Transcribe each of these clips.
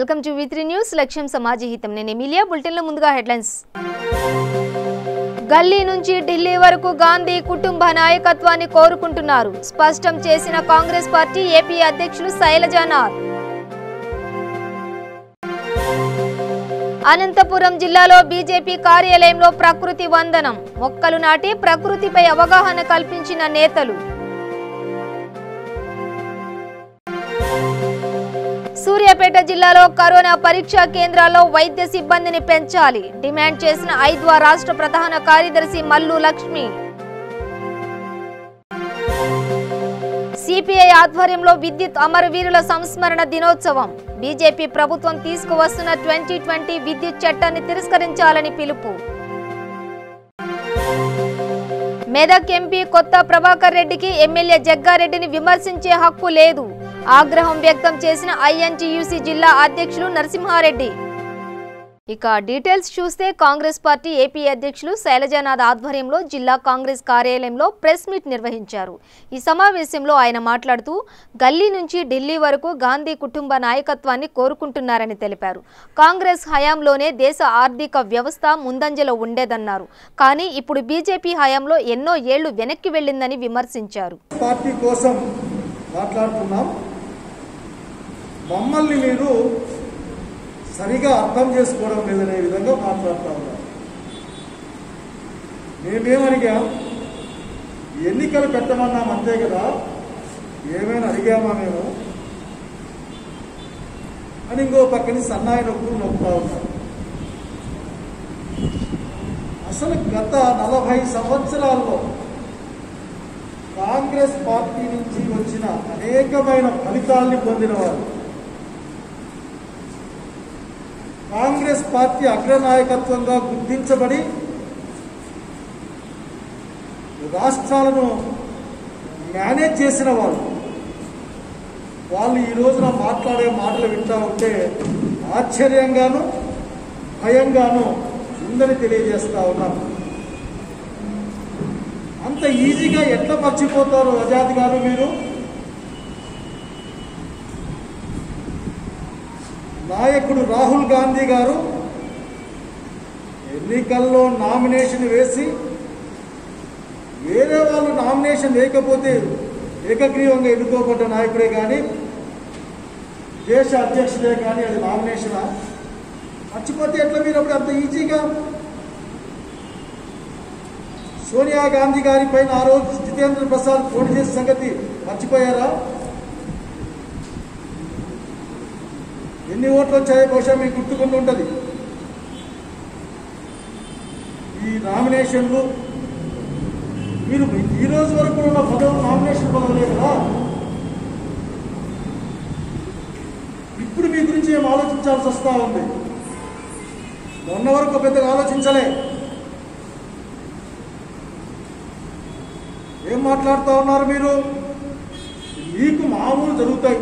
Welcome to V3 news లక్ష్యం సమాజహితం నేను Emilia bulletin లో ముందుగా హెడ్లైన్స్ గల్లీ నుంచి ఢిల్లీ వరకు గాంధీ కుటుంబ నాయకత్వాన్ని కోరుకుంటున్నారు స్పష్టం చేసిన కాంగ్రెస్ పార్టీ ఏపీ అధ్యక్షులు శైలజానాథ్ అనంతపురం జిల్లాలో బీజేపీ కార్యాలయంలో ప్రకృతి వందనం మొక్కలు నాటి ప్రకృతిపై అవగాహన కల్పించిన నేతలు సూర్యాపేట జిల్లాలో కరోనా పరీక్షా కేంద్రాల్లో వైద్య సిబ్బందిని పెంచాలి డిమాండ్ చేసిన ఐద్వా రాష్ట్ర ప్రధాన కార్యదర్శి మల్లు లక్ష్మి సిపిఐ ఆధ్వర్యంలో విద్యుత్ అమరవీరుల సంస్మరణ దినోత్సవం బీజేపీ ప్రభుత్వం తీసుకువస్తున్న 2020 విద్యుత్ చట్టాన్ని తిరస్కరించాలని పిలుపు మెదక్ ఎంపీ కొత్త ప్రభాకర్ రెడ్డికి ఎమ్మెల్యే జగ్గారెడ్డిని విమర్శించే హక్కు లేదు ఆగ్రహం వ్యక్తం చేసిన ఐఎన్టీయూసీ జిల్లా అధ్యక్షులు నరసింహారెడ్డి ఇక డీటెయిల్స్ చూస్తే కాంగ్రెస్ పార్టీ ఏపీ అధ్యక్షులు శైలజానాథ్ ఆధ్వర్యంలో జిల్లా కాంగ్రెస్ కార్యాలయంలో ప్రెస్ మీట్ నిర్వహించారు ఈ సమావేశంలో ఆయన మాట్లాడుతూ గల్లీ నుంచి ఢిల్లీ వరకు గాంధీ కుటుంబ నాయకత్వాన్ని కోరుకుంటున్నారని తెలిపారు కాంగ్రెస్ హయాంలోనే దేశ ఆర్థిక వ్యవస్థ ముందంజలో ఉండేదన్నారు కానీ ఇప్పుడు బీజేపీ హయాంలో ఎన్నో ఏళ్లు వెనక్కి వెళ్లిందని విమర్శించారు పార్టీ కోసం మాట్లాడుతున్నాం మమ్మల్ని మీరు సరిగా అర్థం చేసుకోవడం లేదనే విధంగా మాట్లాడుతూ ఉన్నారు మేమేమడిగాం ఎన్నికలు పెట్టమన్నాం అంతే కదా ఏమైనా అడిగామా మేము అని ఇంకో పక్కని సన్నాయి నొప్పులు నొప్పుతా ఉన్నారు అసలు గత 40 సంవత్సరాల్లో కాంగ్రెస్ పార్టీ నుంచి వచ్చిన అనేకమైన ఫలితాల్ని పొందిన వారు కాంగ్రెస్ పార్టీ అగ్రనాయకత్వంగా గుర్తించబడి రాష్ట్రాలను మేనేజ్ చేసిన వాళ్ళు ఈ రోజున మాట్లాడే మాటలు వింటా ఉంటే ఆశ్చర్యంగాను భయంగాను ఉందని తెలియజేస్తా ఉన్నాను అంత ఈజీగా ఎట్లా మర్చిపోతారు ఆజాద్ గారు మీరు నాయకుడు రాహుల్ గాంధీ గారు ఎన్నికల్లో నామినేషన్ వేసి వేరే వాళ్ళు నామినేషన్ లేకపోతే ఏకగ్రీవంగా ఎన్నుకోబడ్డ నాయకుడే కానీ దేశ అధ్యక్షుడే కానీ అది నామినేషనా మర్చిపోతే ఎట్లా మీరు అప్పుడు అంత ఈజీగా సోనియా గాంధీ గారి పైన ఆ రోజు జితేంద్ర ప్రసాద్ పోటీ చేసే సంగతి మర్చిపోయారా ఎన్ని ఓట్లు వచ్చాయో బహుశా మీకు గుర్తుకుంటూ ఉంటుంది ఈ నామినేషన్లు మీరు ఈ రోజు వరకు ఉన్న పదవులు నామినేషన్ పదవులే కదా ఇప్పుడు మీ గురించి ఏం ఆలోచించాల్సి వస్తూ ఉంది మొన్న వరకు పెద్దగా ఆలోచించలే ఏం మాట్లాడుతూ ఉన్నారు మీరు మీకు మామూలు జరుగుతాయి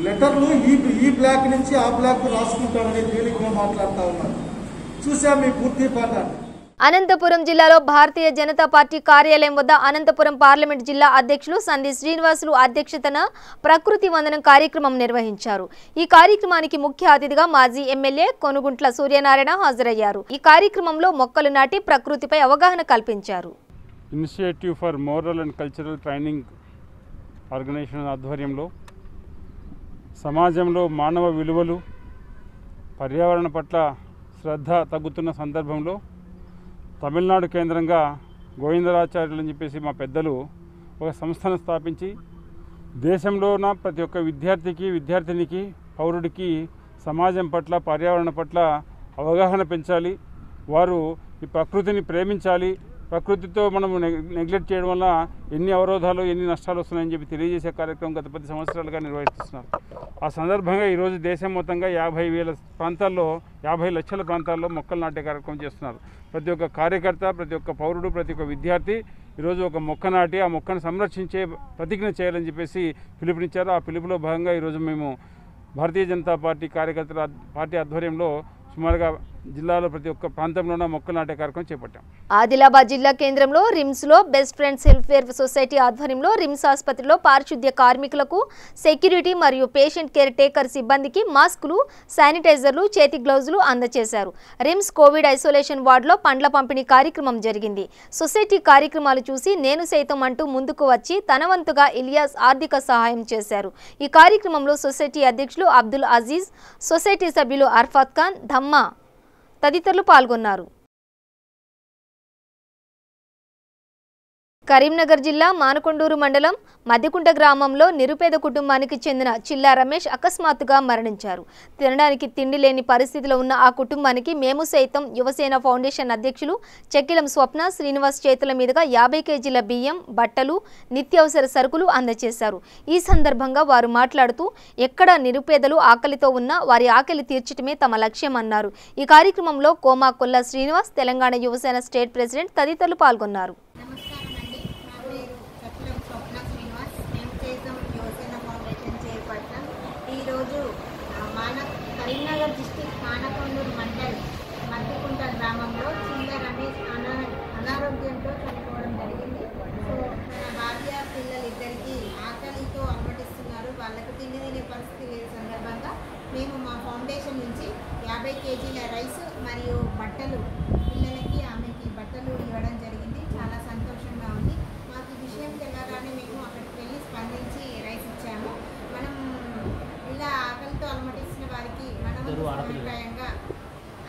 లెటర్లు ఈ బ్లాక్ నుంచి ఆ బ్లాక్ రాసుకుంటామని తేలికగా మాట్లాడుతూ ఉన్నారు చూసాం మీ పూర్తి పాఠాన్ని అనంతపురం జిల్లాలో భారతీయ జనతా పార్టీ కార్యాలయం వద్ద అనంతపురం పార్లమెంట్ జిల్లా అధ్యక్షులు సంధి శ్రీనివాసులు అధ్యక్షతన ప్రకృతి వందనం కార్యక్రమం నిర్వహించారు ఈ కార్యక్రమానికి ముఖ్య అతిథిగా మాజీ ఎమ్మెల్యే కొనుగుంట్ల సూర్యనారాయణ హాజరయ్యారు ఈ కార్యక్రమంలో మొక్కలు నాటి ప్రకృతిపై అవగాహన కల్పించారు initiative for moral and cultural training organization ఆధ్వర్యంలో సమాజంలో మానవ విలువలు పర్యావరణ పట్ల శ్రద్ధ తగ్గుతున్న సందర్భంలో తమిళనాడు కేంద్రంగా గోవిందరాచార్యులు అని చెప్పేసి మా పెద్దలు ఒక సంస్థను స్థాపించి దేశంలో ఉన్న ప్రతి ఒక్క విద్యార్థికి విద్యార్థినికి పౌరుడికి సమాజం పట్ల పర్యావరణ పట్ల అవగాహన పెంచాలి వారు ఈ ప్రకృతిని ప్రేమించాలి ప్రకృతితో మనం నెగ్లెక్ట్ చేయడం వల్ల ఎన్ని అవరోధాలు ఎన్ని నష్టాలు వస్తున్నాయని చెప్పి తెలియజేసే కార్యక్రమం గత 10 సంవత్సరాలుగా నిర్వహిస్తున్నారు ఆ సందర్భంగా ఈరోజు దేశం మొత్తంగా 50,000 ప్రాంతాల్లో 50 లక్షల ప్రాంతాల్లో మొక్కలు నాటే కార్యక్రమం చేస్తున్నారు ప్రతి ఒక్క కార్యకర్త ప్రతి ఒక్క పౌరుడు ప్రతి ఒక్క విద్యార్థి ఈరోజు ఒక మొక్క నాటి ఆ మొక్కను సంరక్షించే ప్రతిజ్ఞ చేయాలని చెప్పేసి పిలుపునిచ్చారు ఆ పిలుపులో భాగంగా ఈరోజు మేము భారతీయ జనతా పార్టీ కార్యకర్తల పార్టీ ఆధ్వర్యంలో సుమారుగా జిల్లాలో ప్రతి ఒక్క ప్రాంతంలోనూ మొక్కలు నాటే కార్యక్రమం చేపట్టాం. ఆదిలాబాద్ జిల్లా కేంద్రంలో రిమ్స్లో బెస్ట్ ఫ్రెండ్స్ వెల్ఫేర్ సొసైటీ ఆధ్వర్యంలో రిమ్స్ ఆసుపత్రిలో పారిశుద్ధ్య కార్మికులకు సెక్యూరిటీ మరియు పేషెంట్ కేర్ టేకర్ సిబ్బందికి మాస్కులు, శానిటైజర్లు, చేతి గ్లౌజులు అందజేశారు. రిమ్స్ కోవిడ్ ఐసోలేషన్ వార్డులో పండ్ల పంపిణీ కార్యక్రమం జరిగింది. సొసైటీ కార్యక్రమాలు చూసి నేను సైతం అంటూ ముందుకు వచ్చి తన వంతుగా ఇలియాస్ ఆర్థిక సహాయం చేశారు. ఈ కార్యక్రమంలో సొసైటీ అధ్యక్షులు అబ్దుల్ అజీజ్, సొసైటీ సభ్యులు అర్ఫాత్ ఖాన్, ధమ్మా తదితరులు పాల్గొన్నారు. కరీంనగర్ జిల్లా మానకొండూరు మండలం మద్దికుంట గ్రామంలో నిరుపేద కుటుంబానికి చెందిన చిల్లా రమేష్ అకస్మాత్తుగా మరణించారు. తినడానికి తిండి లేని పరిస్థితిలో ఉన్న ఆ కుటుంబానికి మేము సైతం యువసేన ఫౌండేషన్ అధ్యక్షులు చెక్కిలం స్వప్న శ్రీనివాస్ చేతుల మీదుగా 50 కేజీల బియ్యం, బట్టలు, నిత్యావసర సరుకులు అందజేశారు. ఈ సందర్భంగా వారు మాట్లాడుతూ ఎక్కడ నిరుపేదలు ఆకలితో ఉన్నా వారి ఆకలి తీర్చడమే తమ లక్ష్యం అన్నారు. ఈ కార్యక్రమంలో కోమా కొల్లా శ్రీనివాస్, తెలంగాణ యువసేన స్టేట్ ప్రెసిడెంట్ తదితరులు పాల్గొన్నారు. కరీంనగర్ డిస్టిక్ మానకొండూరు మండల్ మద్దికుంట గ్రామంలో చిల్లా రమేష్ అనారోగ్యంతో చనిపోవడం జరిగింది. సో మన భార్య పిల్లలు ఇద్దరికి ఆకలితో అలమటిస్తున్నారు. వాళ్ళకు తిండి తినే పరిస్థితి లేని సందర్భంగా మేము మా ఫౌండేషన్ నుంచి 50 కేజీల రైస్ మరియు బట్టలు పిల్లలకి ఆమెకి బట్టలు ఇవ్వడం జరిగింది. చాలా సంతోషంగా ఉంది. మాకు ఈ విషయం తెలియగానే మేము అక్కడికి వెళ్ళి స్పందించి రైస్ ఇచ్చాము. మనం ఇలా ఆకలితో అలమటిస్తున్న వారికి మనం అభిప్రాయంగా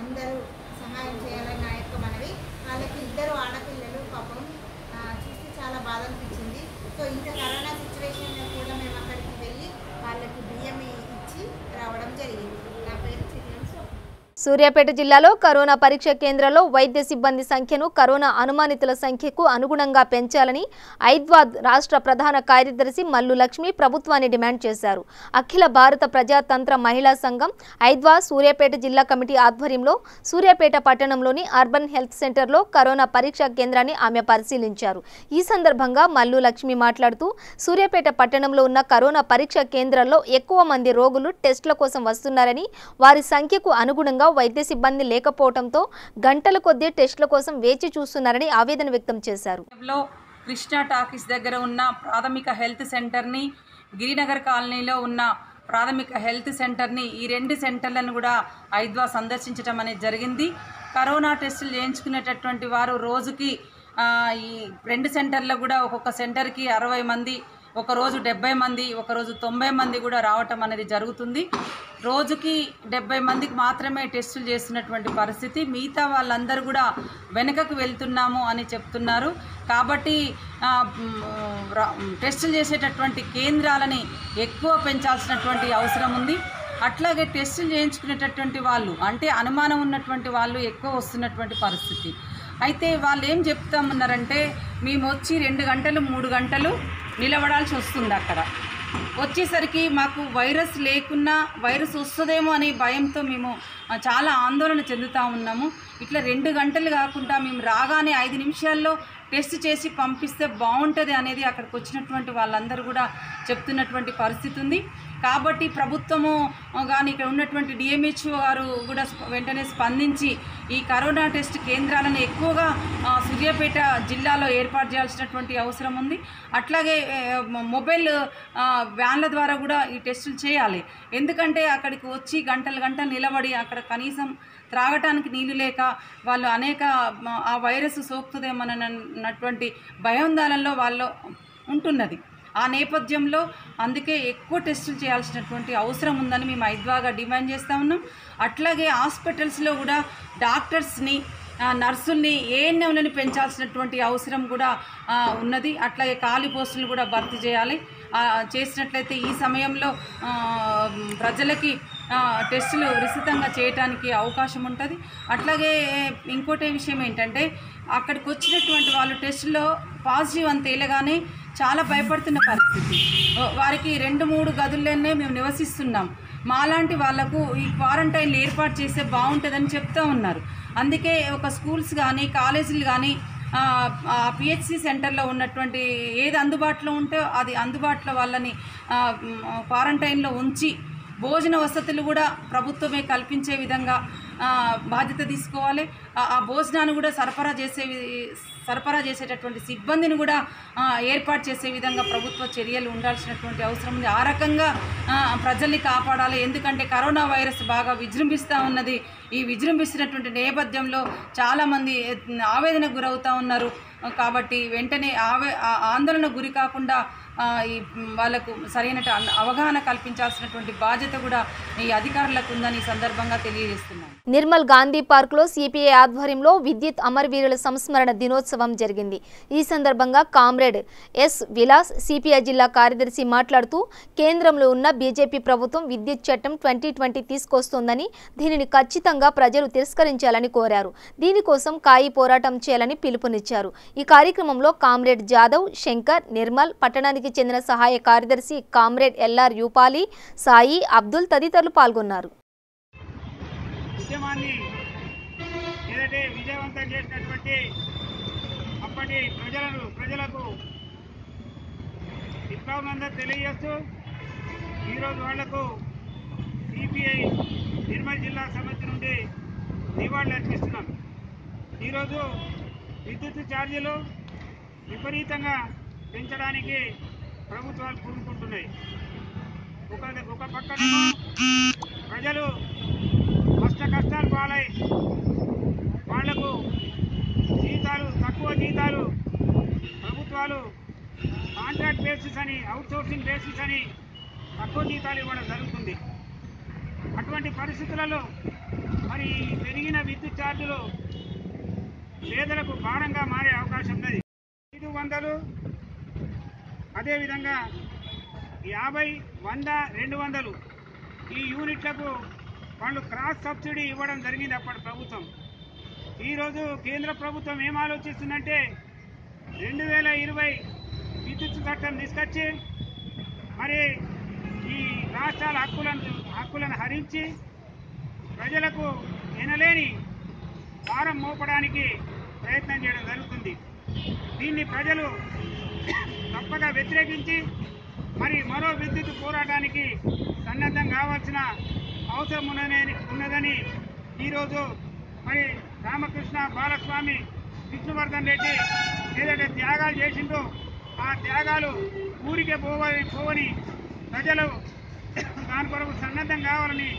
అందరూ సహాయం చేయాలని నా యొక్క మనవి. వాళ్ళకి 2 ఆడపిల్లలు, పాపం చూస్తే చాలా బాధ అనిపించింది. సో ఇంత కరోనా సిచ్యువేషన్లో కూడా మేము అక్కడికి వెళ్ళి వాళ్ళకి బియ్యం ఇచ్చి రావడం జరిగింది. నా పేరు చిల్లం స్వప్న. సూర్యాపేట జిల్లాలో కరోనా పరీక్ష కేంద్రాల్లో వైద్య సిబ్బంది సంఖ్యను కరోనా అనుమానితుల సంఖ్యకు అనుగుణంగా పెంచాలని ఐద్వాద్ రాష్ట్ర ప్రధాన కార్యదర్శి మల్లు లక్ష్మి ప్రభుత్వాన్ని డిమాండ్ చేశారు. అఖిల భారత ప్రజాతంత్ర మహిళా సంఘం ఐద్వాద్ సూర్యాపేట జిల్లా కమిటీ ఆధ్వర్యంలో సూర్యాపేట పట్టణంలోని అర్బన్ హెల్త్ సెంటర్లో కరోనా పరీక్షా కేంద్రాన్ని ఆమె పరిశీలించారు. ఈ సందర్భంగా మల్లు లక్ష్మి మాట్లాడుతూ సూర్యాపేట పట్టణంలో ఉన్న కరోనా పరీక్షా కేంద్రాల్లో ఎక్కువ మంది రోగులు టెస్టుల కోసం వస్తున్నారని, వారి సంఖ్యకు అనుగుణంగా వైద్య సిబ్బంది లేకపోవడంతో గంటల కొద్దీ టెస్టుల కోసం వేచి చూస్తున్నారని ఆవేదన వ్యక్తం చేశారు. కృష్ణా టాకీస్ దగ్గర ఉన్న ప్రాథమిక హెల్త్ సెంటర్ని, గిరినగర్ కాలనీలో ఉన్న ప్రాథమిక హెల్త్ సెంటర్ని, ఈ 2 సెంటర్లను కూడా ఐద్వా సందర్శించడం అనేది జరిగింది. కరోనా టెస్టులు చేయించుకునేటటువంటి వారు రోజుకి ఈ 2 సెంటర్లో కూడా ఒక్కొక్క సెంటర్కి 60 మంది, ఒకరోజు 70 మంది, ఒకరోజు 90 మంది కూడా రావటం అనేది జరుగుతుంది. రోజుకి 70 మందికి మాత్రమే టెస్టులు చేస్తున్నటువంటి పరిస్థితి. మిగతా వాళ్ళందరూ కూడా వెనుకకు వెళ్తున్నాము అని చెప్తున్నారు. కాబట్టి టెస్టులు చేసేటటువంటి కేంద్రాలని ఎక్కువ పెంచాల్సినటువంటి అవసరం ఉంది. అట్లాగే టెస్టులు చేయించుకునేటటువంటి వాళ్ళు, అంటే అనుమానం ఉన్నటువంటి వాళ్ళు ఎక్కువ వస్తున్నటువంటి పరిస్థితి. అయితే వాళ్ళు ఏం చెప్తామన్నారంటే, మేము వచ్చి 2 గంటలు 3 గంటలు నిలబడాల్సి వస్తుంది. అక్కడ వచ్చేసరికి మాకు వైరస్ లేకున్నా వైరస్ వస్తుందేమో అనే భయంతో మేము చాలా ఆందోళన చెందుతూ ఉన్నాము. ఇట్లా 2 గంటలు కాకుండా మేము రాగానే 5 నిమిషాల్లో టెస్ట్ చేసి పంపిస్తే బాగుంటుంది అనేది అక్కడికి వచ్చినటువంటి వాళ్ళందరూ కూడా చెప్తున్నటువంటి పరిస్థితి ఉంది. కాబట్టి ప్రభుత్వము కానీ ఇక్కడ ఉన్నటువంటి డిఎంహెచ్ఓ గారు కూడా వెంటనే స్పందించి ఈ కరోనా టెస్ట్ కేంద్రాలను ఎక్కువగా సూర్యాపేట జిల్లాలో ఏర్పాటు చేయాల్సినటువంటి అవసరం ఉంది. అట్లాగే మొబైల్ వ్యాన్ల ద్వారా కూడా ఈ టెస్టులు చేయాలి. ఎందుకంటే అక్కడికి వచ్చి గంటలు నిలబడి అక్కడ కనీసం త్రాగటానికి నీళ్ళు లేక వాళ్ళు అనేక ఆ వైరస్ సోకుతుందేమన్నటువంటి భయాందోళనలో వాళ్ళు ఉంటున్నది. ఆ నేపథ్యంలో అందుకే ఎక్కువ టెస్టులు చేయాల్సినటువంటి అవసరం ఉందని మేము ఐద్వాగా డిమాండ్ చేస్తూ ఉన్నాం. అట్లాగే హాస్పిటల్స్లో కూడా డాక్టర్స్ని, నర్సుల్ని, ఏఎన్ఎంలని పెంచాల్సినటువంటి అవసరం కూడా ఉన్నది. అట్లాగే ఖాళీ పోస్టులు కూడా భర్తీ చేయాలి. చేసినట్లయితే ఈ సమయంలో ప్రజలకి టెస్టులు విస్తృతంగా చేయడానికి అవకాశం ఉంటుంది. అట్లాగే ఇంకోటి విషయం ఏంటంటే, అక్కడికి వచ్చినటువంటి వాళ్ళు టెస్టులో పాజిటివ్ అని తేలగానే చాలా భయపడుతున్న పరిస్థితి. వారికి 2-3 గదుల్లోనే మేము నివసిస్తున్నాం. మాలాంటి వాళ్లకు ఈ క్వారంటైన్లు ఏర్పాటు చేస్తే బాగుంటుందని చెప్తూ ఉన్నారు. అందుకే ఒక స్కూల్స్ కానీ కాలేజీలు కానీ పిహెచ్సి సెంటర్లో ఉన్నటువంటి ఏది అందుబాటులో ఉంటే అది అందుబాటులో వాళ్ళని క్వారంటైన్లో ఉంచి భోజన వసతులు కూడా ప్రభుత్వమే కల్పించే విధంగా బాధ్యత తీసుకోవాలి. ఆ భోజనాన్ని కూడా సరఫరా చేసేటటువంటి సిబ్బందిని కూడా ఏర్పాటు చేసే విధంగా ప్రభుత్వ చర్యలు ఉండాల్సినటువంటి అవసరం ఉంది. ఆ రకంగా ప్రజల్ని కాపాడాలి. ఎందుకంటే కరోనా వైరస్ బాగా విజృంభిస్తూ ఉన్నది. ఈ విజృంభిస్తున్నటువంటి నేపథ్యంలో చాలామంది ఆవేదనకు గురవుతూ ఉన్నారు. కాబట్టి వెంటనే ఆందోళన గురి కాకుండా ఈ వాళ్ళకు సరైన అవగాహన కల్పించాల్సినటువంటి బాధ్యత కూడా ఈ అధికారులకు ఉందని ఈ సందర్భంగా తెలియజేస్తున్నాను. నిర్మల్ గాంధీ పార్క్ లో సిపిఐ ఆధ్వర్యంలో విద్యుత్ అమరవీరుల సంస్మరణ దినోత్సవం జరిగింది. ఈ సందర్భంగా కామ్రేడ్ ఎస్ విలాస్ సిపిఐ జిల్లా కార్యదర్శి మాట్లాడుతూ కేంద్రంలో ఉన్న బీజేపీ ప్రభుత్వం విద్యుత్ చట్టం 2020 తీసుకొస్తోందని, దీనిని ఖచ్చితంగా ప్రజలు తిరస్కరించాలని కోరారు. దీనికోసం కాయి పోరాటం చేయాలని పిలుపునిచ్చారు. ఈ కార్యక్రమంలో కామ్రేడ్ జాదవ్, శంకర్, నిర్మల్ పట్టణానికి చెందిన సహాయ కార్యదర్శి కామ్రేడ్ ఎల్ఆర్ యూపాలి, సాయి, అబ్దుల్ తదితరులు పాల్గొన్నారు. ఉద్యమాన్ని ఏదైతే విజయవంతం చేసినటువంటి అప్పటి ప్రజలకు విప్లవం తెలియజేస్తూ ఈరోజు వాళ్లకు సిపిఐ నిర్మల్ జిల్లా సమితి నుండి నివాళులు అర్పిస్తున్నాం. ఈరోజు విద్యుత్ ఛార్జీలు విపరీతంగా పెంచడానికి ప్రభుత్వాలు పూనుకుంటున్నాయి. ఒక పక్కనేమో ప్రజలు కష్టాలు పాలై వాళ్లకు తక్కువ జీతాలు ప్రభుత్వాలు కాంట్రాక్ట్ బేసిస్ అని, అవుట్సోర్సింగ్ బేసిస్ అని తక్కువ జీతాలు ఇవ్వడం జరుగుతుంది. అటువంటి పరిస్థితులలో మరి పెరిగిన విద్యుత్ ఛార్జీలు పేదలకు భారంగా మారే అవకాశం ఉన్నది. 500, అదేవిధంగా 50, 100, 200 ఈ యూనిట్లకు వాళ్ళు క్రాస్ సబ్సిడీ ఇవ్వడం జరిగింది అప్పటి ప్రభుత్వం. ఈరోజు కేంద్ర ప్రభుత్వం ఏం ఆలోచిస్తుందంటే 2020 విద్యుత్ చట్టం తీసుకొచ్చి మరి ఈ రాష్ట్రాల హక్కులను హరించి ప్రజలకు ఎనలేని భారం మోపడానికి ప్రయత్నం చేయడం జరుగుతుంది. దీన్ని ప్రజలు తప్పక వ్యతిరేకించి మరి మరో విద్యుత్ పోరాటానికి సన్నద్ధం కావాల్సిన అవసరం ఉన్నదని ఈరోజు మరి రామకృష్ణ, బాలస్వామి, విష్ణువర్ధన్ రెడ్డి ఏదైతే త్యాగాలు చేసిందో ఆ త్యాగాలు ఊరికే పోవని ప్రజలు దాని కొరకు సన్నద్ధం కావాలని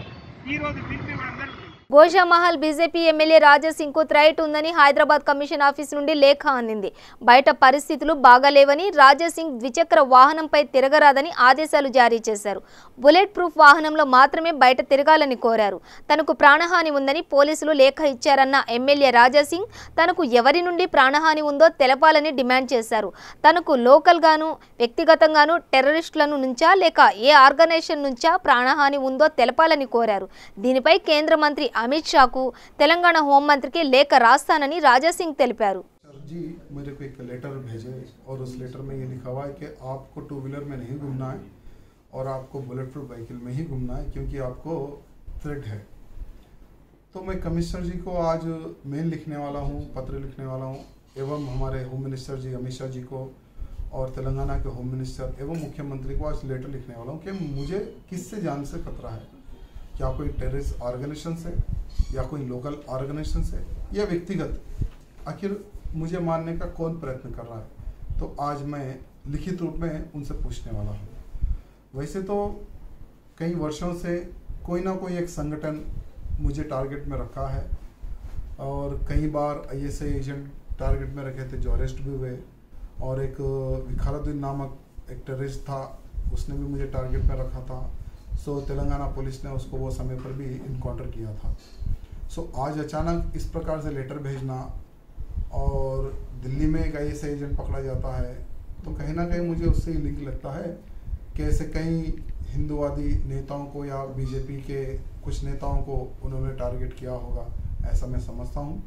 ఈరోజు పిలుపునివ్వడం జరుగుతుంది. గోషామహల్ బీజేపీ ఎమ్మెల్యే రాజాసింగ్కు థ్రెట్ ఉందని హైదరాబాద్ కమిషన్ ఆఫీస్ నుండి లేఖ అందింది. బయట పరిస్థితులు బాగాలేవని, రాజాసింగ్ ద్విచక్ర వాహనంపై తిరగరాదని ఆదేశాలు జారీ చేశారు. బుల్లెట్ ప్రూఫ్ వాహనంలో మాత్రమే బయట తిరగాలని కోరారు. తనకు ప్రాణహాని ఉందని పోలీసులు లేఖ ఇచ్చారన్న ఎమ్మెల్యే రాజాసింగ్ తనకు ఎవరి నుండి ప్రాణహాని ఉందో తెలపాలని డిమాండ్ చేశారు. తనకు లోకల్గాను వ్యక్తిగతంగాను టెర్రరిస్టులను నుంచా లేక ఏ ఆర్గనైజేషన్ నుంచా ప్రాణహాని ఉందో తెలపాలని కోరారు. దీనిపై కేంద్ర మంత్రి अमित शाह को तेलंगाना होम मंत्री के लेकर राजस्थानी राजा सिंह तेलपारू। सर जी मेरे को एक लेटर भेजे और उस लेटर में ये लिखा हुआ है कि आपको 2 व्हीलर में नहीं घूमना है और आपको बुलेट प्रूफ व्हीकल में ही घूमना है क्योंकि आपको थ्रेट है। तो मैं कमिश्नर जी को आज मेल लिखने वाला हूँ, पत्र लिखने वाला हूँ एवं हमारे होम मिनिस्टर जी अमित शाह जी को और तेलंगाना के होम मिनिस्टर एवं मुख्यमंत्री को आज लेटर लिखने वाला हूँ कि मुझे किससे जान से खतरा है, क्या कोई टेररिस्ट ऑर्गेनाइजेशन से या कोई लोकल ऑर्गेनाइजेशन से या व्यक्तिगत, आखिर मुझे मारने का कौन प्रयत्न कर रहा है। तो आज मैं लिखित रूप में उनसे पूछने वाला हूँ। वैसे तो कई वर्षों से कोई ना कोई एक संगठन मुझे टारगेट में रखा है और कई बार ISI एजेंट टारगेट में रखे थे जो अरेस्ट भी हुए, और एक विखारुद्दीन नामक एक टेररिस्ट था, उसने भी मुझे टारगेट में रखा था। सो तेलंगाना पुलिस ने उसको वो समय पर भी इनकाउंटर किया था। सो आज अचानक इस प्रकार से लेटर भेजना और दिल्ली में एक ISI एजेंट पकड़ा जाता है, तो कहीं ना कहीं मुझे उससे लिंक लगता है कि ऐसे कई हिंदूवादी नेताओं को या बीजेपी के कुछ नेताओं को उन्होंने टारगेट किया होगा, ऐसा मैं समझता हूँ।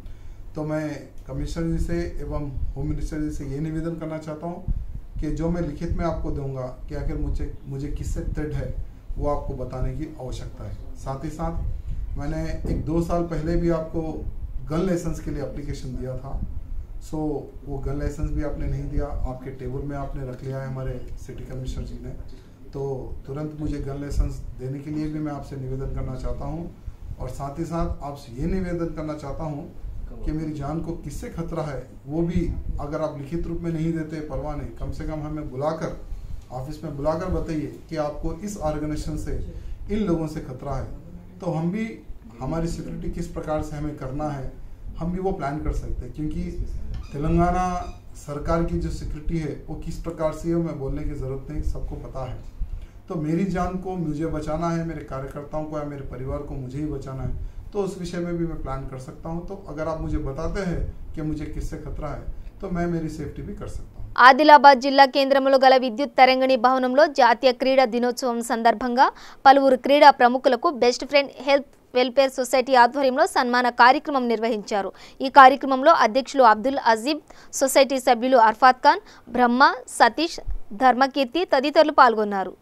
तो मैं कमिश्नर जी से एवं होम मिनिस्टर जी से ये निवेदन करना चाहता हूँ कि जो मैं लिखित में आपको दूंगा कि आखिर मुझे किससे थ्रेट है वो आपको बताने की आवश्यकता है। साथ ही साथ मैंने 1-2 साल पहले भी आपको गन लाइसेंस के लिए एप्लीकेशन दिया था। सो वो गन लाइसेंस भी आपने नहीं दिया, आपके टेबल में आपने रख लिया है हमारे सिटी कमिश्नर जी ने। तो तुरंत मुझे गन लाइसेंस देने के लिए भी मैं आपसे निवेदन करना चाहता हूँ और साथ ही साथ आपसे ये निवेदन करना चाहता हूँ कि मेरी जान को किससे खतरा है वो भी अगर आप लिखित रूप में नहीं देते परवाह नहीं, कम से कम हमें बुलाकर ऑफिस में बुलाकर बताइए कि आपको इस ऑर्गेनाइजेशन से इन लोगों से खतरा है, तो हम भी हमारी सिक्योरिटी किस प्रकार से हमें करना है हम भी वो प्लान कर सकते हैं। क्योंकि तेलंगाना सरकार की जो सिक्योरिटी है वो किस प्रकार से है मैं बोलने की ज़रूरत नहीं, सबको पता है। तो मेरी जान को मुझे बचाना है, मेरे कार्यकर्ताओं को या मेरे परिवार को मुझे ही बचाना है, तो उस विषय में भी मैं प्लान कर सकता हूँ। तो अगर आप मुझे बताते हैं कि मुझे किससे खतरा है तो मैं मेरी सेफ्टी भी कर सकता हूँ। ఆదిలాబాద్ జిల్లా కేంద్రంలో గల విద్యుత్ తరంగిణి భవనంలో జాతీయ క్రీడా దినోత్సవం సందర్భంగా పలువురు క్రీడా ప్రముఖులకు best friend health welfare society ఆధ్వర్యంలో సన్మాన కార్యక్రమం నిర్వహించారు। ఈ కార్యక్రమంలో అధ్యక్షులు అబ్దుల్ అజీబ్, సొసైటీ సభ్యులు అర్ఫాత్ ఖాన్, బ్రహ్మ, సతీష్, ధర్మకీర్తి తదితరులు పాల్గొన్నారు।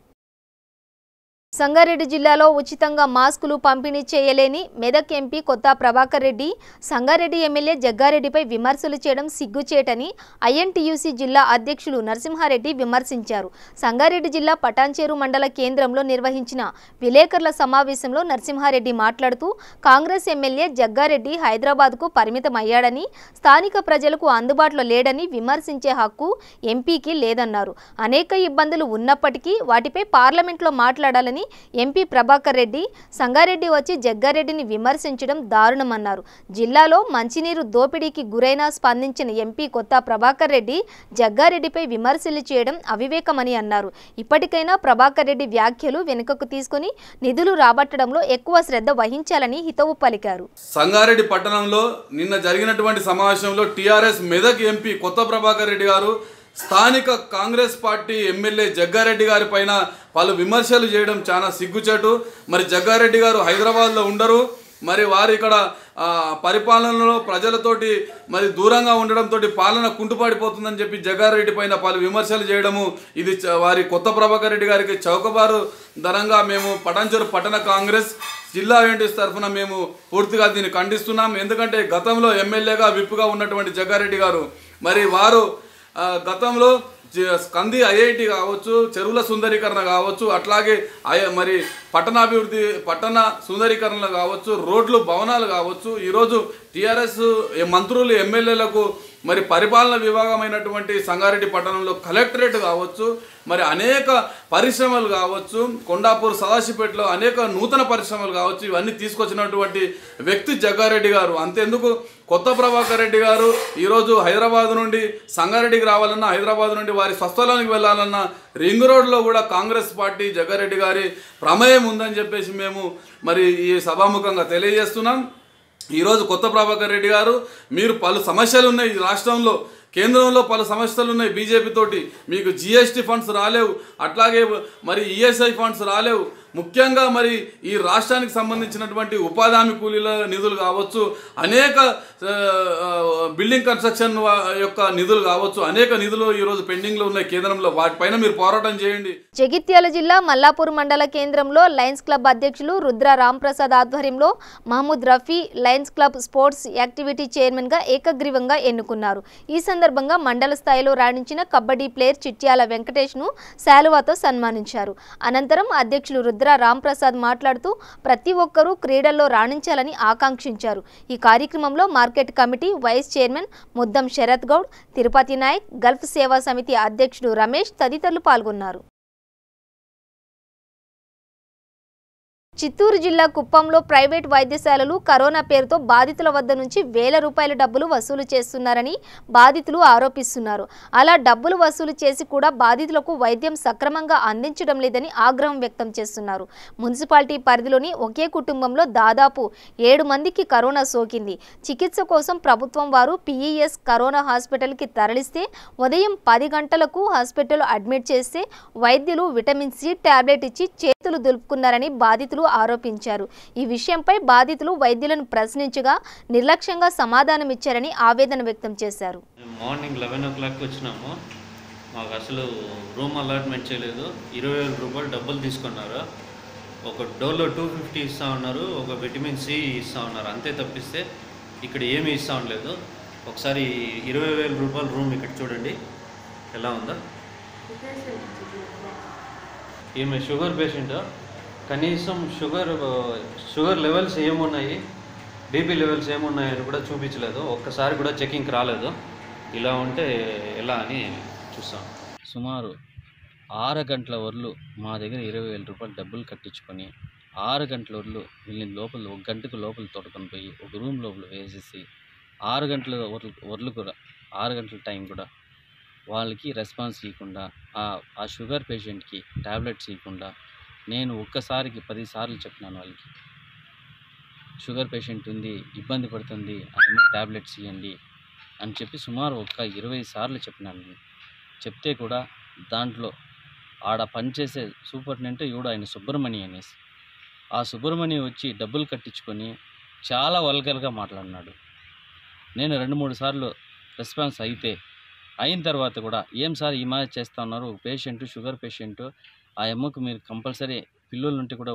సంగారెడ్డి జిల్లాలో ఉచితంగా మాస్కులు పంపిణీ చేయలేని మెదక్ ఎంపీ కొత్త ప్రభాకర్ రెడ్డి సంగారెడ్డి ఎమ్మెల్యే జగ్గారెడ్డిపై విమర్శలు చేయడం సిగ్గుచేటని ఐఎన్టీయూసీ జిల్లా అధ్యక్షులు నరసింహారెడ్డి విమర్శించారు। సంగారెడ్డి జిల్లా పటాన్చేరు మండల కేంద్రంలో నిర్వహించిన విలేకరుల సమావేశంలో నరసింహారెడ్డి మాట్లాడుతూ కాంగ్రెస్ ఎమ్మెల్యే జగ్గారెడ్డి హైదరాబాద్కు పరిమితమయ్యాడని, స్థానిక ప్రజలకు అందుబాటులో లేడని విమర్శించే హక్కు ఎంపీకి లేదన్నారు। అనేక ఇబ్బందులు ఉన్నప్పటికీ వాటిపై పార్లమెంట్లో మాట్లాడాలని ఎంపీ ప్రభాకర్ రెడ్డి సంగారెడ్డి వచ్చి జగ్గారెడ్డిని విమర్శించడం దారుణమన్నారు। జిల్లాలో మంచినీరు దోపిడీకి గురైనా స్పందించిన ఎంపీ కొత్త ప్రభాకర్ రెడ్డి జగ్గారెడ్డిపై విమర్శలు చేయడం అవివేకమని అన్నారు। ఇప్పటికైనా ప్రభాకర్ రెడ్డి వ్యాఖ్యలు వెనుకకు తీసుకుని నిధులు రాబట్టడంలో ఎక్కువ శ్రద్ధ వహించాలని హితవు పలికారు। సంగారెడ్డి పట్టణంలో నిన్న జరిగినటువంటి సమావేశంలో టీఆర్ఎస్ మెదక్ ఎంపీ కొత్త ప్రభాకర్ రెడ్డి గారు స్థానిక కాంగ్రెస్ పార్టీ ఎమ్మెల్యే జగ్గారెడ్డి గారి పైన పలు విమర్శలు చేయడం చాలా సిగ్గుచేటు। మరి జగ్గారెడ్డి గారు హైదరాబాద్లో ఉండరు, మరి వారు ఇక్కడ పరిపాలనలో ప్రజలతోటి మరి దూరంగా ఉండడంతో పాలన కుంటుపడిపోతుందని చెప్పి జగ్గారెడ్డి పైన పలు విమర్శలు చేయడము ఇది వారి కొత్త ప్రభాకర్ రెడ్డి గారికి చౌకబారు ధరంగా మేము పటాన్చేరు పట్టణ కాంగ్రెస్ జిల్లా యూనిటీస్ తరఫున మేము పూర్తిగా దీన్ని ఖండిస్తున్నాం। ఎందుకంటే గతంలో ఎమ్మెల్యేగా విప్పుగా ఉన్నటువంటి జగ్గారెడ్డి గారు మరి వారు గతంలో కంది ఐఐటి కావచ్చు, చెరువుల సుందరీకరణ కావచ్చు, అట్లాగే మరి పట్టణాభివృద్ధి పట్టణ సుందరీకరణలు కావచ్చు, రోడ్లు భవనాలు కావచ్చు, ఈరోజు టీఆర్ఎస్ మంత్రులు ఎమ్మెల్యేలకు మరి పరిపాలన విభాగమైనటువంటి సంగారెడ్డి పట్టణంలో కలెక్టరేట్ కావచ్చు, మరి అనేక పరిశ్రమలు కావచ్చు, కొండాపూర్ సదాశివపేటలో అనేక నూతన పరిశ్రమలు కావచ్చు, ఇవన్నీ తీసుకొచ్చినటువంటి వ్యక్తి జగ్గారెడ్డి గారు। అంతేందుకు కొత్త ప్రభాకర్ రెడ్డి గారు ఈరోజు హైదరాబాద్ నుండి సంగారెడ్డికి రావాలన్నా, హైదరాబాద్ నుండి వారి స్వస్థలానికి వెళ్ళాలన్నా రింగ్ రోడ్లో కూడా కాంగ్రెస్ పార్టీ జగ్గారెడ్డి గారి ప్రమేయం ఉందని చెప్పేసి మేము మరి ఈ సభాముఖంగా తెలియజేస్తున్నాం। ఈరోజు కొత్త ప్రభాకర్ రెడ్డి గారు మీరు పలు సమస్యలు ఉన్నాయి ఈ రాష్ట్రంలో, కేంద్రంలో పలు సమస్యలు ఉన్నాయి బీజేపీ తోటి, మీకు జీఎస్టీ ఫండ్స్ రాలేవు, అట్లాగే మరి ఈఎస్ఐ ఫండ్స్ రాలేవు, ముఖ్యంగా మరి ఈ రాష్ట్రానికి సంబంధించినటువంటి ఉపాధి హామీ కూలీల నిధులు కావచ్చు, అనేక బిల్డింగ్ కన్స్ట్రక్షన్ యొక్క నిధులు కావచ్చు, అనేక నిధులు ఈరోజు పెండింగ్లో ఉన్నాయి కేంద్రంలో, వాటిపైన మీరు పోరాటం చేయండి। జగిత్యాల జిల్లా మల్లాపూర్ మండల కేంద్రంలో లయన్స్ క్లబ్ అధ్యక్షులు రుద్ర రాంప్రసాద్ ఆధ్వర్యంలో Mahmood Rafi lions club sports activity చైర్మన్గా ఏకగ్రీవంగా ఎన్నుకున్నారు। ఈ సందర్భంగా మండల స్థాయిలో రాణించిన కబడ్డీ ప్లేయర్ చిట్యాల వెంకటేష్ను శాలువాతో సన్మానించారు। అనంతరం అధ్యక్షులు రుద్ర రాంప్రసాద్ మాట్లాడుతూ ప్రతి ఒక్కరూ క్రీడల్లో రాణించాలని ఆకాంక్షించారు। ఈ కార్యక్రమంలో market committee vice chairman Muddam Sharath Goud, Tirupati Naik, Gulf Seva Samiti అధ్యక్షుడు రమేష్ తదితరులు పాల్గొన్నారు। చిత్తూరు జిల్లా కుప్పంలో ప్రైవేట్ వైద్యశాలలు కరోనా పేరుతో బాధితుల వద్ద నుంచి వేల రూపాయల డబ్బులు వసూలు చేస్తున్నారని బాధితులు ఆరోపిస్తున్నారు। అలా డబ్బులు వసూలు చేసి కూడా బాధితులకు వైద్యం సక్రమంగా అందించడం లేదని ఆగ్రహం వ్యక్తం చేస్తున్నారు। మున్సిపాలిటీ పరిధిలోని ఒకే కుటుంబంలో దాదాపు 7 మందికి కరోనా సోకింది। చికిత్స కోసం ప్రభుత్వం వారు పిఈఎస్ కరోనా హాస్పిటల్కి తరలిస్తే ఉదయం 10 గంటలకు హాస్పిటల్ అడ్మిట్ చేస్తే వైద్యులు విటమిన్ సి టాబ్లెట్ ఇచ్చి చేతులు దులుపుకున్నారని బాధితులు ఆరోపించారు। ఈ విషయంపై బాధితులు వైద్యులను ప్రశ్నించగా నిర్లక్ష్యంగా సమాధానం ఇచ్చారని ఆవేదన వ్యక్తం చేశారు। మార్నింగ్ 11 o'clock వచ్చినాము, మాకు అసలు రూమ్ అలాట్మెంట్ చేయలేదు, 20,000 రూపాయలు డబ్బులు తీసుకున్నారు, ఒక డోలో 250 ఇస్తా ఉన్నారు, ఒక విటమిన్ సి ఇస్తా ఉన్నారు, అంతే తప్పిస్తే ఇక్కడ ఏమీ ఇస్తా ఉండలేదు। ఒకసారి 20,000 రూపాయల రూమ్ ఇక్కడ చూడండి ఎలా ఉందో। ఈమె షుగర్ పేషెంట్, కనీసం షుగర్ లెవెల్స్ ఏమున్నాయి, బీపీ లెవెల్స్ ఏమున్నాయని కూడా చూపించలేదు. ఒక్కసారి కూడా చెకింగ్కి రాలేదు. ఇలా ఉంటే ఎలా అని చూసాం. సుమారు 6 గంటల వరలు మా దగ్గర 20,000 రూపాయలు డబ్బులు కట్టించుకొని 6 గంటల వరలు వీళ్ళని లోపల 1 గంటకు లోపల తోడుకొని పోయి ఒక రూమ్ లోపల వేసేసి 6 గంటల వరలు కూడా 6 గంటల టైం కూడా వాళ్ళకి రెస్పాన్స్ ఇవ్వకుండా ఆ షుగర్ పేషెంట్కి ట్యాబ్లెట్స్ ఇవ్వకుండా నేను ఒక్కసారికి 10 సార్లు చెప్పినాను వాళ్ళకి, షుగర్ పేషెంట్ ఉంది, ఇబ్బంది పడుతుంది, ఆయన ట్యాబ్లెట్స్ ఇవ్వండి అని చెప్పి సుమారు ఒక 20 సార్లు చెప్పినాను. చెప్తే కూడా దాంట్లో ఆడ పనిచేసే సూపరింటెండెంట్ ఎవడు ఆయన సుబ్రహ్మణ్య అనేసి, ఆ సుబ్రహ్మణ్య వచ్చి డబ్బులు కట్టించుకొని చాలా వల్గర్గా మాట్లాడినాడు. నేను 2-3 సార్లు రెస్పాన్స్ అయిన తర్వాత కూడా ఏం సార్ ఈ మాదిరి చేస్తూ ఉన్నారు, షుగర్ పేషెంట్, ఆ అమ్మకు మీరు కంపల్సరీ పిల్లలు ఉంటే కూడా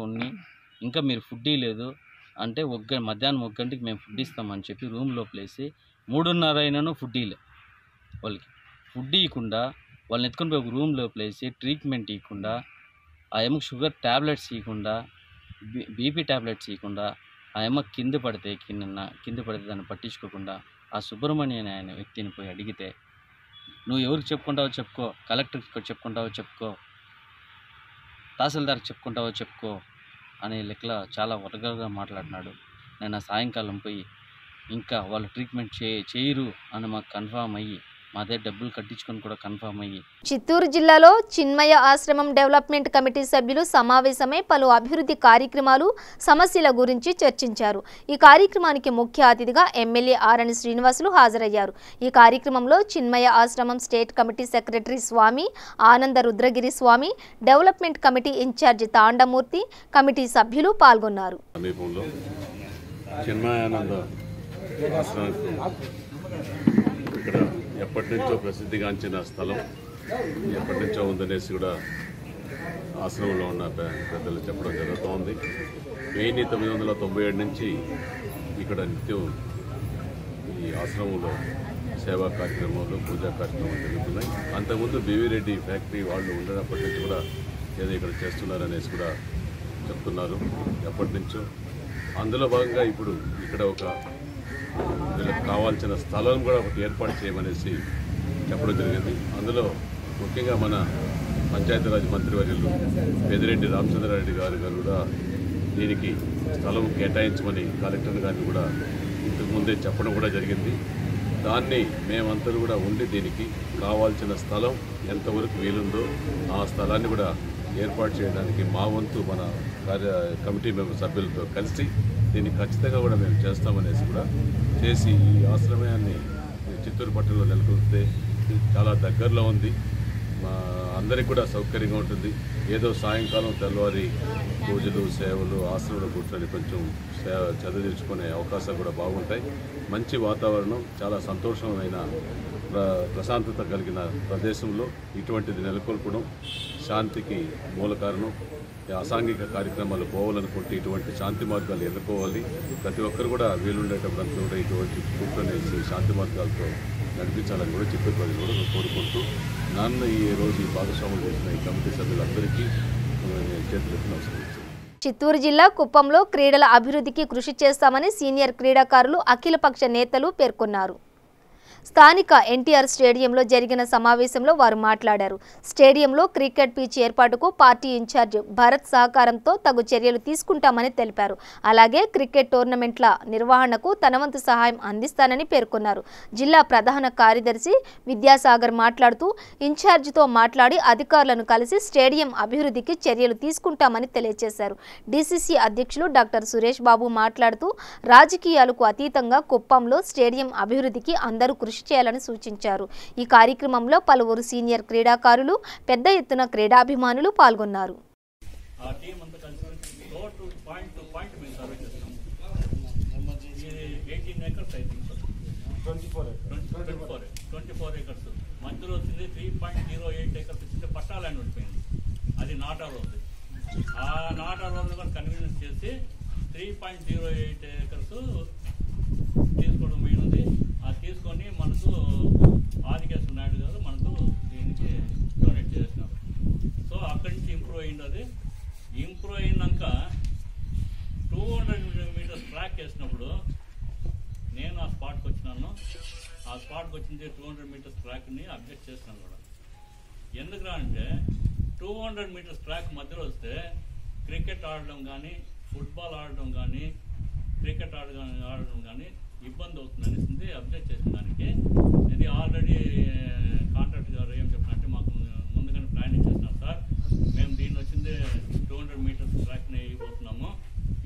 ఇంకా మీరు ఫుడ్ లేదు అంటే మధ్యాహ్నం 1 గంటకి మేము ఫుడ్ ఇస్తామని చెప్పి రూమ్ లోపలేసి 3:30 అయినాను ఫుడ్ ఇవ్వలే వాళ్ళకి. ఫుడ్ ఇవ్వకుండా వాళ్ళని ఎత్తుకొని పోయి ఒక రూమ్ లోపలేసి ట్రీట్మెంట్ ఇవ్వకుండా, ఆ అమ్మకు షుగర్ ట్యాబ్లెట్స్ ఇవ్వకుండా, బీపీ ట్యాబ్లెట్స్ ఇవ్వకుండా, ఆ అమ్మ కింద పడితే దాన్ని పట్టించుకోకుండా ఆ సుబ్రహ్మణ్య ఆయన వ్యక్తిని పోయి అడిగితే, నువ్వు ఎవరికి చెప్పుకుంటావో చెప్పుకో, కలెక్టర్కి చెప్పుకుంటావో చెప్పుకో, తహసీల్దార్కి చెప్పుకుంటావో చెప్పుకో అనే లెక్కలో చాలా వరగగా మాట్లాడినాడు. నేను ఆ సాయంకాలం పోయి ఇంకా వాళ్ళు ట్రీట్మెంట్ చేయరు అని మాకు కన్ఫామ్ అయ్యి మా దగ్గర డబ్బులు కట్టించుకొని కూడా కన్ఫామ్ అయ్యి. చిత్తూరు జిల్లాలో చిన్మయ ఆశ్రమం డెవలప్మెంట్ కమిటీ సభ్యులు సమావేశమై పలు అభివృద్ధి కార్యక్రమాలు, సమస్యల గురించి చర్చించారు. ఈ కార్యక్రమానికి ముఖ్య అతిథిగా ఎమ్మెల్యే ఆరణి శ్రీనివాసులు హాజరయ్యారు. ఈ కార్యక్రమంలో చిన్మయ ఆశ్రమం స్టేట్ కమిటీ సెక్రటరీ స్వామి ఆనంద రుద్రగిరి స్వామి, డెవలప్మెంట్ కమిటీ ఇన్ఛార్జి తాండమూర్తి, కమిటీ సభ్యులు పాల్గొన్నారు. ఇక్కడ ఎప్పటి నుంచో ప్రసిద్ధిగాంచిన స్థలం, ఎప్పటి నుంచో ఉందనేసి కూడా ఆశ్రమంలో ఉన్న పెద్దలు చెప్పడం జరుగుతోంది. 1997 నుంచి ఇక్కడ నిత్యం ఈ ఆశ్రమంలో సేవా కార్యక్రమాలు, పూజా కార్యక్రమాలు జరుగుతున్నాయి. అంతకుముందు బీవీరెడ్డి ఫ్యాక్టరీ వాళ్ళు ఉండనప్పటి నుంచి కూడా ఏదో ఇక్కడ చేస్తున్నారనేసి కూడా చెప్తున్నారు ఎప్పటి నుంచో. అందులో భాగంగా ఇప్పుడు ఇక్కడ ఒక వీళ్ళకి కావాల్సిన స్థలం కూడా ఒకటి ఏర్పాటు చేయమనేసి చెప్పడం జరిగింది. అందులో ముఖ్యంగా మన పంచాయతీరాజ్ మంత్రివర్యులు పెద్దిరెడ్డి రామచంద్రారెడ్డి గారు కూడా దీనికి స్థలం కేటాయించమని కలెక్టర్ గారిని కూడా ఇంతకుముందే చెప్పడం కూడా జరిగింది. దాన్ని మేమంతా కూడా ఉండి దీనికి కావాల్సిన స్థలం ఎంతవరకు వీలుందో ఆ స్థలాన్ని కూడా ఏర్పాటు చేయడానికి మా వంతు మన కమిటీ మెంబర్ సభ్యులతో కలిసి దీన్ని ఖచ్చితంగా కూడా మేము చేస్తామనేసి కూడా చేసి ఈ ఆశ్రమాన్ని చిత్తూరు పట్టణంలో నెలకొల్పితే చాలా దగ్గరలో ఉంది, అందరికీ కూడా సౌకర్యంగా ఉంటుంది. ఏదో సాయంకాలం తెల్లవారి పూజలు, సేవలు, ఆశ్రమంలో కూర్చొని కొంచెం చదువు తెచ్చుకునే అవకాశాలు కూడా బాగుంటాయి. మంచి వాతావరణం, చాలా సంతోషమైన ప్రశాంతత కలిగిన ప్రదేశంలో ఇటువంటిది నెలకొల్పడం శాంతికి మూల కారణం. అసాంఘిక కార్యక్రమాలు పోవాలనుకుంటే ఇటువంటి శాంతి మార్గాలు ఎన్నుకోవాలి. ప్రతి ఒక్కరు కూడా వీలుండేటప్పుడు కూడా ఇటువంటి కూర్చొనేసి శాంతి మార్గాలతో నడిపించాలని కూడా చిత్తూరు ప్రజలు కూడా కోరుకుంటూ నన్ను ఈ రోజు ఈ భాగస్వాములు చేసిన ఈ కమిటీ సభ్యులందరికీ చేతులెత్తి నమస్కరిస్తున్నాను. చిత్తూరు జిల్లా కుప్పంలో క్రీడల అభివృద్ధికి కృషి చేస్తామని సీనియర్ క్రీడాకారులు, అఖిలపక్ష నేతలు పేర్కొన్నారు. స్థానిక ఎన్టీఆర్ స్టేడియంలో జరిగిన సమావేశంలో వారు మాట్లాడారు. స్టేడియంలో క్రికెట్ పిచ్ ఏర్పాటుకు పార్టీ ఇన్ఛార్జ్ భరత్ సహకారంతో తగు చర్యలు తీసుకుంటామని తెలిపారు. అలాగే క్రికెట్ టోర్నమెంట్ల నిర్వహణకు తన వంతు సహాయం అందిస్తానని పేర్కొన్నారు. జిల్లా ప్రధాన కార్యదర్శి విద్యాసాగర్ మాట్లాడుతూ ఇన్ఛార్జితో మాట్లాడి అధికారులను కలిసి స్టేడియం అభివృద్ధికి చర్యలు తీసుకుంటామని తెలియజేశారు. డీసీసీ అధ్యక్షులు డాక్టర్ సురేష్ బాబు మాట్లాడుతూ రాజకీయాలకు అతీతంగా కుప్పంలో స్టేడియం అభివృద్ధికి అందరూ కృషి చేయాలని సూచించారు. ఈ కార్యక్రమంలో పలువురు సీనియర్ క్రీడాకారులు, పెద్ద ఎత్తున క్రీడాభిమానులు పాల్గొన్నారు. మధ్యలో వచ్చింది 3.08 ఏకర్స్ ఇచ్చింది, పట్టాలని ఉండిపోయింది. అది నాటాలో ఉంది. ఆ నాటాలో కూడా కన్వీనియన్స్ చేసి 3.08 ఏకర్స్ తీసుకోవడం పోయినది. అది తీసుకొని మనకు ఆదికేశ్వర నాయుడు గారు మనకు దీనికి డొనేట్ చేసినారు. సో అక్కడి నుంచి ఇంప్రూవ్ అయింది. అది ఇంప్రూవ్ అయినాక ఆ స్పాట్కి వచ్చింది 200 మీటర్స్ ట్రాక్ని అబ్జెక్ట్ చేసినాం కూడా. ఎందుకురా అంటే 200 మీటర్స్ ట్రాక్ మధ్యలో వస్తే క్రికెట్ ఆడడం కానీ, ఫుట్బాల్ ఆడడం కానీ, క్రికెట్ ఆడడం కానీ ఇబ్బంది అవుతుంది అనేసి అబ్జెక్ట్ చేసిన దానికి ఇది ఆల్రెడీ కాంట్రాక్ట్ గారు ఏం చెప్పినంటే మాకు ముందుగానే ప్లాన్ ఇచ్చేసినాం సార్, మేము దీన్ని వచ్చింది 200 మీటర్స్ ట్రాక్ని ఇవ్వబోతున్నాము,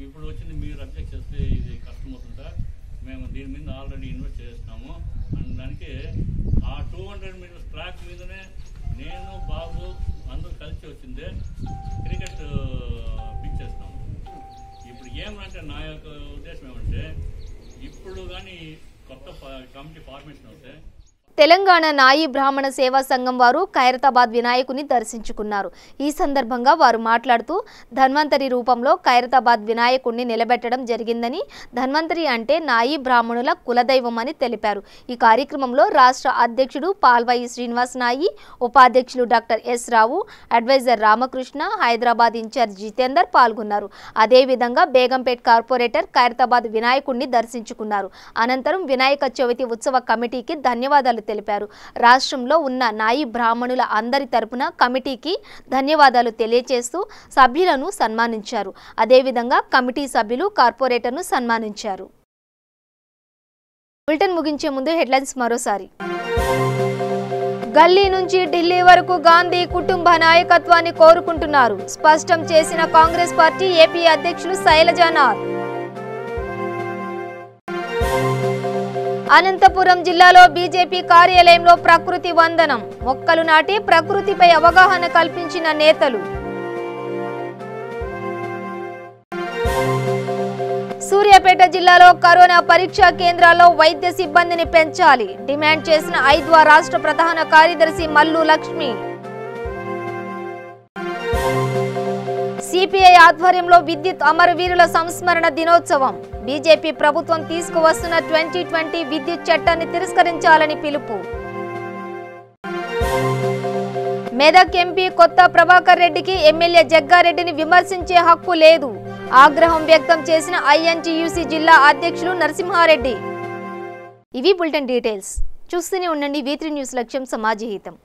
ఇప్పుడు వచ్చింది మీరు అబ్జెక్ట్ చేస్తే ఇది కష్టమవుతుంది సార్, మేము దీని మీద ఆల్రెడీ ఇన్వెస్ట్ చేస్తున్నాము అనడానికి ఆ 200 మీటర్స్ ట్రాక్ మీదనే నేను బాబు అందరూ కలిసి వచ్చిందే క్రికెట్ పిచ్ చేస్తాము. ఇప్పుడు ఏమంటే నా యొక్క ఉద్దేశం ఏమంటే ఇప్పుడు కానీ కొత్త కమిటీ ఫార్మేషన్ అవుతే తెలంగాణ నాయి బ్రాహ్మణ సేవా సంఘం వారు ఖైరతాబాద్ వినాయకుని దర్శించుకున్నారు. ఈ సందర్భంగా వారు మాట్లాడుతూ ధన్వంతరి రూపంలో ఖైరతాబాద్ వినాయకుడిని నిలబెట్టడం జరిగిందని, ధన్వంతరి అంటే నాయి బ్రాహ్మణుల కులదైవం అని తెలిపారు. ఈ కార్యక్రమంలో రాష్ట్ర అధ్యక్షుడు పాల్వాయి శ్రీనివాస్ నాయి, ఉపాధ్యక్షులు డాక్టర్ ఎస్ రావు, అడ్వైజర్ రామకృష్ణ, హైదరాబాద్ ఇన్ఛార్జ్ జితేందర్ పాల్గొన్నారు. అదేవిధంగా బేగంపేట్ కార్పొరేటర్ ఖైరతాబాద్ వినాయకుడిని దర్శించుకున్నారు. అనంతరం వినాయక చవితి ఉత్సవ కమిటీకి ధన్యవాదాలు తెలిపారు. రాష్ట్రంలో ఉన్న నాయి బ్రాహ్మణుల అందరి తరపున కమిటీకి ధన్యవాదాలు తెలియజేస్తూ సభ్యులను సన్మానించారు. అదేవిధంగా కమిటీ సభ్యులు కార్పొరేటర్ను సన్మానించారు. బులెటిన్ ముగించే ముందు హెడ్లైన్స్ మరోసారి. గల్లీ నుంచి ఢిల్లీ వరకు గాంధీ కుటుంబ నాయకత్వాన్ని కోరుకుంటున్నారు, స్పష్టం చేసిన కాంగ్రెస్ పార్టీ ఏపీ అధ్యక్షులు శైలజానాథ్. అనంతపురం జిల్లాలో బీజేపీ కార్యాలయంలో ప్రకృతి వందనం, మొక్కలు నాటి ప్రకృతిపై అవగాహన కల్పించిన నేతలు. సూర్యాపేట జిల్లాలో కరోనా పరీక్షా కేంద్రాల్లో వైద్య సిబ్బందిని పెంచాలి, డిమాండ్ చేసిన ఐద్వా రాష్ట్ర ప్రధాన కార్యదర్శి మల్లు లక్ష్మి. సిపిఐ ఆధ్వర్యంలో విద్యుత్ అమరవీరుల సంస్మరణ దినోత్సవం, బీజేపీ ప్రభుత్వం తీసుకువస్తున్న 2020 విద్యుత్ చట్టాన్ని తిరస్కరించాలని పిలుపు. మెదక్ ఎంపీ కొత్త ప్రభాకర్ రెడ్డికి ఎమ్మెల్యే జగ్గారెడ్డిని విమర్శించే హక్కు లేదు, ఆగ్రహం వ్యక్తం చేసిన ఐఎన్టీయూసీ జిల్లా అధ్యక్షులు నరసింహారెడ్డి. ఇవి బులెటిన్ డీటెయిల్స్. చూస్తూనే ఉండండి V3 న్యూస్, లక్ష్యం సమాజహితం.